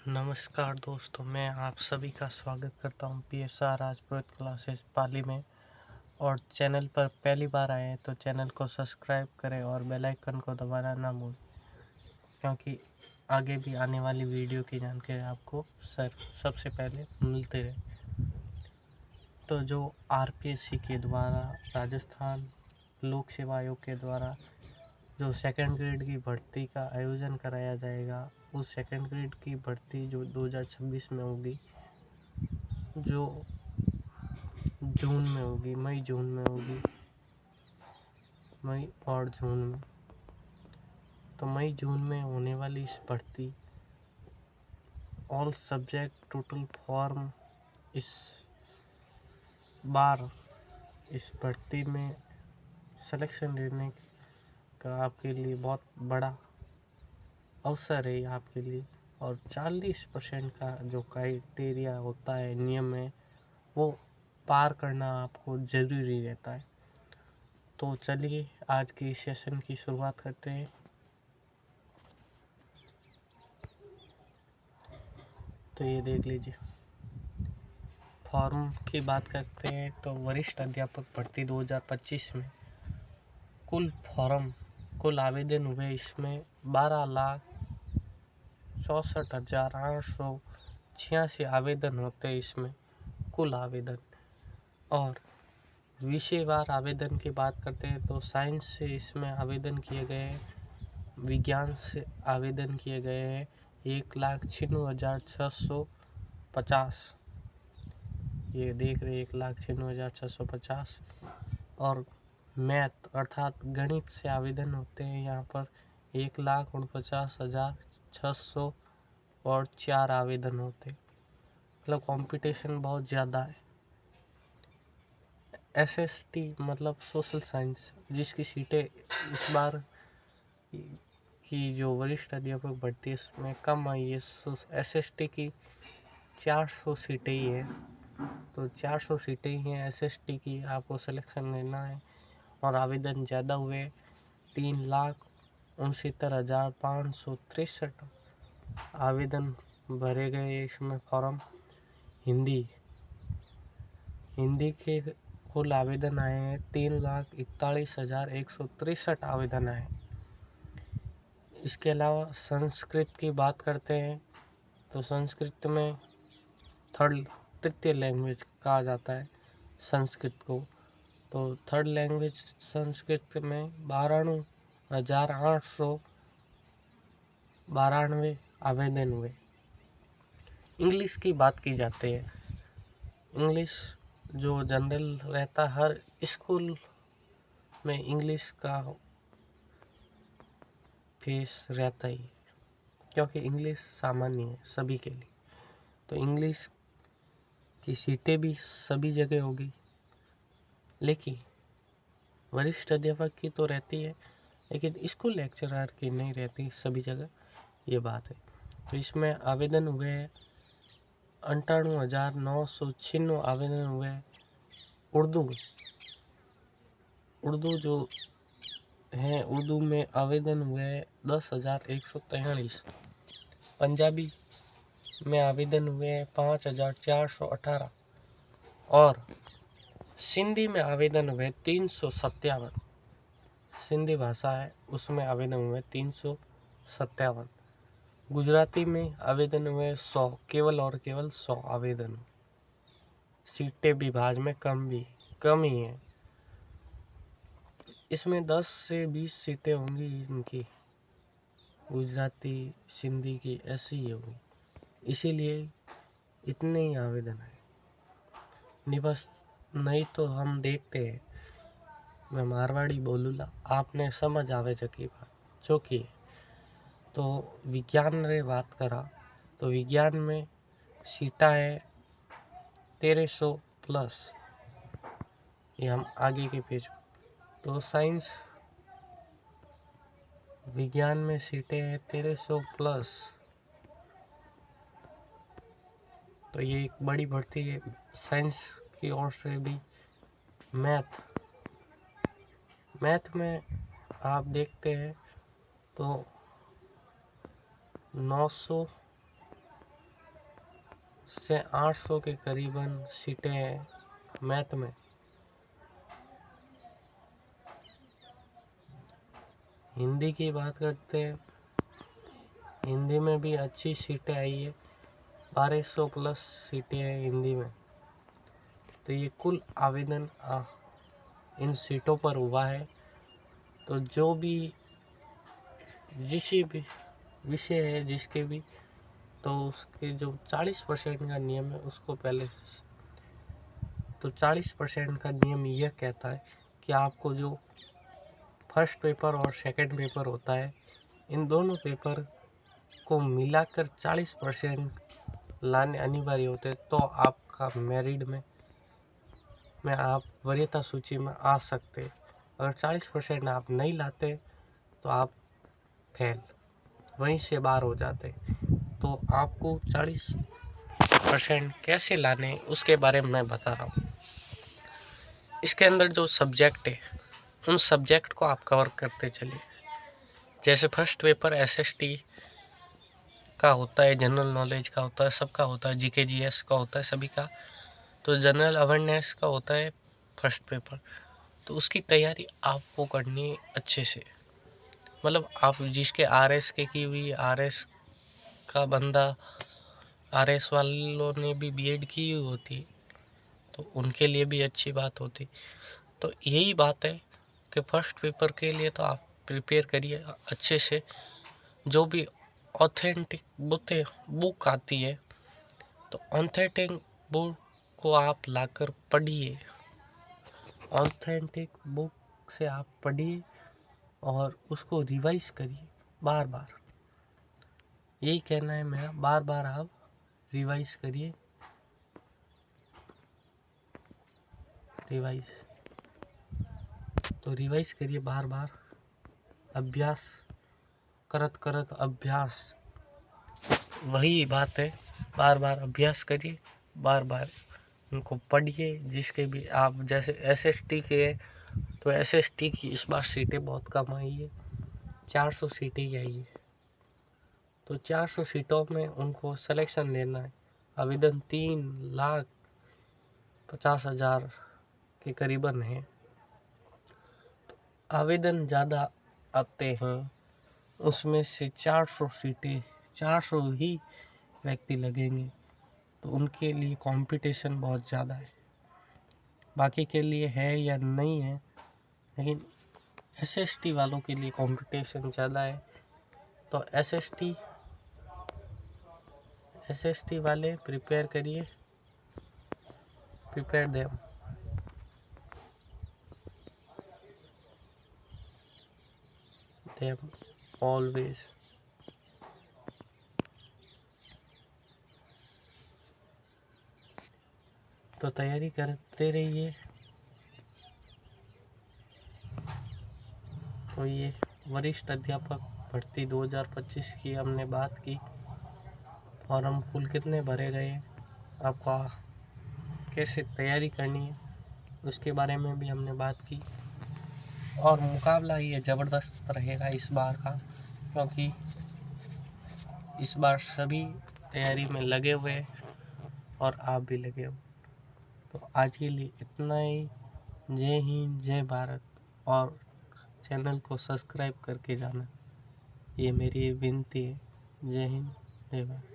नमस्कार दोस्तों, मैं आप सभी का स्वागत करता हूं PSR राजपुरोहित क्लासेस पाली में। और चैनल पर पहली बार आए हैं तो चैनल को सब्सक्राइब करें और बेल आइकन को दबाना ना भूलें, क्योंकि आगे भी आने वाली वीडियो की जानकारी आपको सबसे पहले मिलती रहे। तो जो RPSC के द्वारा, राजस्थान लोक सेवा आयोग के द्वारा जो सेकंड ग्रेड की भर्ती का आयोजन कराया जाएगा, उस सेकंड ग्रेड की भर्ती जो 2026 में होगी, जो जून में होगी, जून में होगी, मई और जून में। तो जून में होने वाली इस भर्ती, ऑल सब्जेक्ट टोटल फॉर्म, इस बार इस भर्ती में सिलेक्शन लेने का आपके लिए बहुत बड़ा अवसर है आपके लिए। और 40% का जो क्राइटेरिया होता है, नियम है, वो पार करना आपको ज़रूरी रहता है। तो चलिए आज के इस सेशन की शुरुआत करते हैं। तो ये देख लीजिए, फॉर्म की बात करते हैं तो वरिष्ठ अध्यापक भर्ती 2025 में कुल आवेदन हुए, इसमें 12,64,886 आवेदन होते हैं इसमें कुल आवेदन। और विषयवार आवेदन की बात करते हैं तो साइंस से इसमें आवेदन किए गए हैं, विज्ञान से आवेदन किए गए हैं 1,96,650, ये देख रहे 1,96,650। और मैथ अर्थात गणित से आवेदन होते हैं यहाँ पर 1,49,600 और 4 आवेदन होते हैं। मतलब कंपटीशन बहुत ज़्यादा है। SST मतलब सोशल साइंस, जिसकी सीटें इस बार की जो वरिष्ठ अध्यापक भर्ती है उसमें कम आई है। SST की 400 सीटें ही हैं, तो 400 सीटें ही हैं SST की, आपको सिलेक्शन लेना है। और आवेदन ज़्यादा हुए, 3,69,563 आवेदन भरे गए इसमें फॉर्म। हिंदी के कुल आवेदन आए हैं 3,41,163 आवेदन आए। इसके अलावा संस्कृत की बात करते हैं तो संस्कृत में तृतीय लैंग्वेज कहा जाता है संस्कृत को। तो थर्ड लैंग्वेज संस्कृत में 92,892 आवेदन हुए। इंग्लिश की बात की जाती है, इंग्लिश जो जनरल रहता, हर स्कूल में इंग्लिश का फेस रहता ही है, क्योंकि इंग्लिश सामान्य है सभी के लिए। तो इंग्लिश की सीटें भी सभी जगह होगी, लेकिन वरिष्ठ अध्यापक की तो रहती है, लेकिन स्कूल लेक्चरर की नहीं रहती सभी जगह, ये बात है। तो इसमें आवेदन हुए हैं 98,996 आवेदन हुए हैं। उर्दू जो है, उर्दू में आवेदन हुए 10,143। पंजाबी में आवेदन हुए 5,418। और सिंधी में आवेदन हुए 357। सिंधी भाषा है उसमें आवेदन हुए 357। गुजराती में आवेदन हुए 100, केवल और केवल 100 आवेदन। सीटें विभाग में कम ही हैं, इसमें 10 से 20 सीटें होंगी इनकी, गुजराती सिंधी की ऐसी ही होगी, इसीलिए इतने ही आवेदन है। नहीं तो हम देखते हैं, मैं मारवाड़ी बोलूँगा, आपने समझ आवे जकी बात जो कि। तो विज्ञान रे बात करा तो विज्ञान में सीटा है 1300 प्लस, ये हम आगे के पेज। तो साइंस विज्ञान में सीटें हैं 1300 प्लस, तो ये एक बड़ी भर्ती है साइंस की ओर से भी। मैथ में आप देखते हैं तो 900 से 800 के करीबन सीटें हैं मैथ में। हिंदी की बात करते हैं, हिंदी में भी अच्छी सीटें आई है, 1200 प्लस सीटें हैं हिंदी में। तो ये कुल आवेदन इन सीटों पर हुआ है। तो जो भी जिस भी विषय है जिसके भी, तो उसके जो 40% का नियम है उसको पहले, तो 40% का नियम यह कहता है कि आपको जो फर्स्ट पेपर और सेकंड पेपर होता है, इन दोनों पेपर को मिलाकर 40% लाने अनिवार्य होते हैं, तो आपका मेरिट में आप वरीयता सूची में आ सकते। अगर 40% आप नहीं लाते तो आप फेल, वहीं से बाहर हो जाते। तो आपको 40% कैसे लाने उसके बारे में मैं बता रहा हूँ। इसके अंदर जो सब्जेक्ट है उन सब्जेक्ट को आप कवर करते चलिए। जैसे फर्स्ट पेपर एसएसटी का होता है, जनरल नॉलेज का होता है, सबका होता है, जीके जीएस का होता है सभी का। तो जनरल अवेयरनेस का होता है फर्स्ट पेपर। तो उसकी तैयारी आपको करनी है अच्छे से। मतलब आप जिसके आरएस की हुई, आरएस का बंदा, आरएस वालों ने भी बीएड की हुई होती, तो उनके लिए भी अच्छी बात होती। तो यही बात है कि फर्स्ट पेपर के लिए तो आप प्रिपेयर करिए अच्छे से। जो भी ऑथेंटिक बुक आती है, तो ऑथेंटिक बुक को आप लाकर पढ़िए। ऑथेंटिक बुक से आप पढ़िए और उसको रिवाइज करिए बार बार। यही कहना है मेरा, बार बार आप रिवाइज करिए। तो रिवाइज करिए बार बार, अभ्यास करत अभ्यास, वही बात है। बार बार अभ्यास करिए, बार बार उनको पढ़िए। जिसके भी आप जैसे एसएसटी के, तो एसएसटी की इस बार सीटें बहुत कम आई है, 400 सीटें ही आई है। तो 400 सीटों में उनको सिलेक्शन लेना है। आवेदन 3,50,000 के करीबन है। आवेदन ज़्यादा आते हैं, उसमें से 400 सीटें, 400 ही व्यक्ति लगेंगे, तो उनके लिए कंपटीशन बहुत ज़्यादा है। बाकी के लिए है या नहीं है, लेकिन एसएसटी वालों के लिए कंपटीशन ज़्यादा है। तो एसएसटी वाले प्रिपेयर करिए, प्रिपेयर देम। ऑलवेज। तो तैयारी करते रहिए। तो ये वरिष्ठ अध्यापक भर्ती 2025 की हमने बात की। फॉर्म कुल कितने भरे गए, आपका कैसे तैयारी करनी है उसके बारे में भी हमने बात की। और मुकाबला ये ज़बरदस्त रहेगा इस बार का, क्योंकि इस बार सभी तैयारी में लगे हुए और आप भी लगे हो। तो आज के लिए इतना ही। जय हिंद, जय भारत। और चैनल को सब्सक्राइब करके जाना, ये मेरी विनती है। जय हिंद, जय भारत।